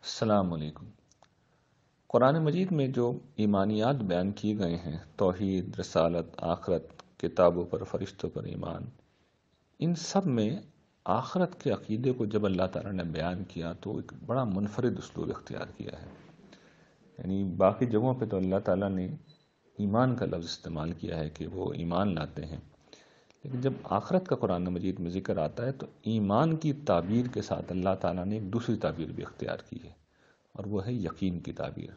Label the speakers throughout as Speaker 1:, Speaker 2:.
Speaker 1: السلام علیکم۔ قرآن مجید میں جو ایمانیات بیان کیے گئے ہیں، توحید، رسالت، آخرت، کتابوں پر، فرشتوں پر ایمان، ان سب میں آخرت کے عقیدے کو جب اللہ تعالیٰ نے بیان کیا تو ایک بڑا منفرد اسلوب اختیار کیا ہے۔ یعنی باقی جگہوں پہ تو اللہ تعالیٰ نے ایمان کا لفظ استعمال کیا ہے کہ وہ ایمان لاتے ہیں، لیکن جب آخرت کا قرآن مجید میں ذکر آتا ہے تو ایمان کی تعبیر کے ساتھ اللہ تعالیٰ نے ایک دوسری تعبیر بھی اختیار کی ہے، اور وہ ہے یقین کی تعبیر۔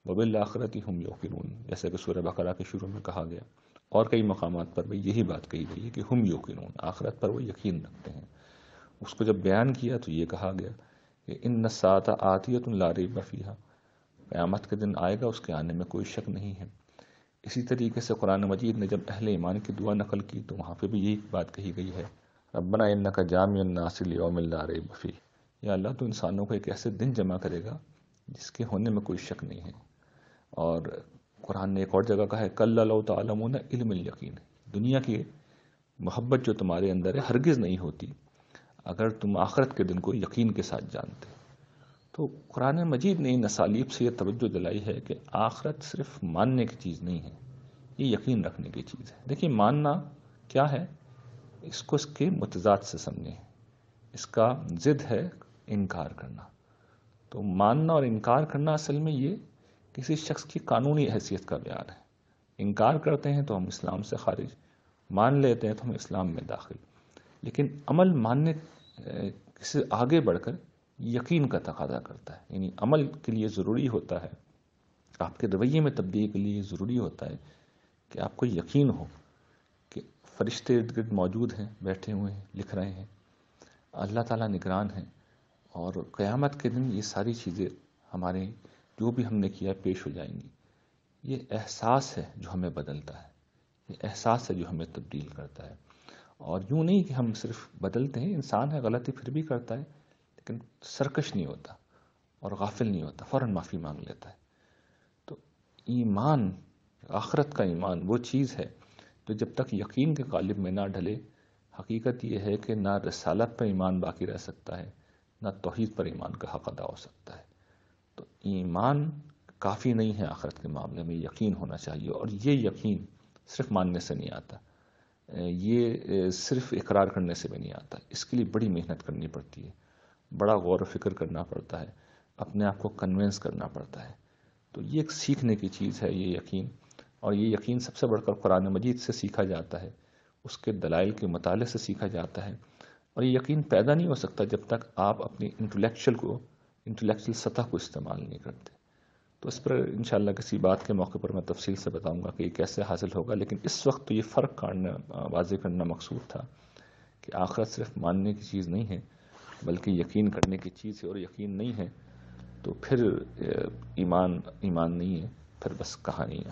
Speaker 1: وَبِالْآخِرَةِ هُمْ يُوقِنُونَ، جیسے کہ سورہ بقرہ کے شروع میں کہا گیا، اور کئی مقامات پر بھی یہی بات کہی گئی ہے کہ ہم یوقنون، آخرت پر وہ یقین رکھتے ہیں۔ اس کو جب بیان کیا تو یہ کہا گیا کہ ان الساعۃ آتیۃ لا ریب فیہا، قیامت کے دن آئے گا، اس کے آنے میں کوئی شک نہیں ہے۔ اسی طریقے سے قرآن مجید نے جب اہل ایمان کی دعا نقل کی تو وہاں پہ بھی یہی بات کہی گئی ہے، ربنا انک جامع الناس لیوم لا ریب فیہ، یا اللہ تو انسانوں کو ایک ایسے دن جمع کرے گا جس کے ہونے میں کوئی شک نہیں ہے۔ اور قرآن نے ایک اور جگہ کہا ہے کلا لو تعلمون علم الیقین، دنیا کی محبت جو تمہارے اندر ہے ہرگز نہیں ہوتی اگر تم آخرت کے دن کو یقین کے ساتھ جانتے۔ تو قرآن مجید نے ان اسالیب سے یہ توجہ دلائی ہے کہ آخرت صرف ماننے کی چیز نہیں ہے، یہ یقین رکھنے کی چیز ہے۔ دیکھیے ماننا کیا ہے، اس کو اس کے متضاد سے سمجھیں، اس کا ضد ہے انکار کرنا۔ تو ماننا اور انکار کرنا اصل میں یہ کسی شخص کی قانونی حیثیت کا بیان ہے۔ انکار کرتے ہیں تو ہم اسلام سے خارج، مان لیتے ہیں تو ہم اسلام میں داخل۔ لیکن عمل ماننے سے آگے بڑھ کر یقین کا تقاضا کرتا ہے، یعنی عمل کے لیے ضروری ہوتا ہے، آپ کے رویے میں تبدیلی کے لیے ضروری ہوتا ہے کہ آپ کو یقین ہو کہ فرشتے ارد گرد موجود ہیں، بیٹھے ہوئے ہیں، لکھ رہے ہیں، اللہ تعالیٰ نگران ہیں، اور قیامت کے دن یہ ساری چیزیں ہمارے جو بھی ہم نے کیا پیش ہو جائیں گی۔ یہ احساس ہے جو ہمیں بدلتا ہے، یہ احساس ہے جو ہمیں تبدیل کرتا ہے۔ اور یوں نہیں کہ ہم صرف بدلتے ہیں، انسان ہے، غلطی پھر بھی کرتا ہے، لیکن سرکش نہیں ہوتا اور غافل نہیں ہوتا، فوراً معافی مانگ لیتا ہے۔ تو ایمان، آخرت کا ایمان وہ چیز ہے جو جب تک یقین کے قالب میں نہ ڈھلے، حقیقت یہ ہے کہ نہ رسالت پر ایمان باقی رہ سکتا ہے، نہ توحید پر ایمان کا حق ادا ہو سکتا ہے۔ تو ایمان کافی نہیں ہے آخرت کے معاملے میں، یقین ہونا چاہیے، اور یہ یقین صرف ماننے سے نہیں آتا، یہ صرف اقرار کرنے سے بھی نہیں آتا، اس کے لیے بڑی محنت کرنی پڑتی ہے، بڑا غور و فکر کرنا پڑتا ہے، اپنے آپ کو کنونس کرنا پڑتا ہے۔ تو یہ ایک سیکھنے کی چیز ہے یہ یقین، اور یہ یقین سب سے بڑھ کر قرآن مجید سے سیکھا جاتا ہے، اس کے دلائل کے مطالعے سے سیکھا جاتا ہے۔ اور یہ یقین پیدا نہیں ہو سکتا جب تک آپ اپنی انٹلیکچل سطح کو استعمال نہیں کرتے۔ تو اس پر انشاءاللہ کسی بات کے موقع پر میں تفصیل سے بتاؤں گا کہ یہ کیسے حاصل ہوگا، لیکن اس وقت تو یہ فرق واضح کرنا مقصود تھا کہ آخرت صرف ماننے کی چیز نہیں ہے بلکہ یقین کرنے کی چیز ہے، اور یقین نہیں ہے تو پھر ایمان نہیں ہے، پھر بس کہانی ہے۔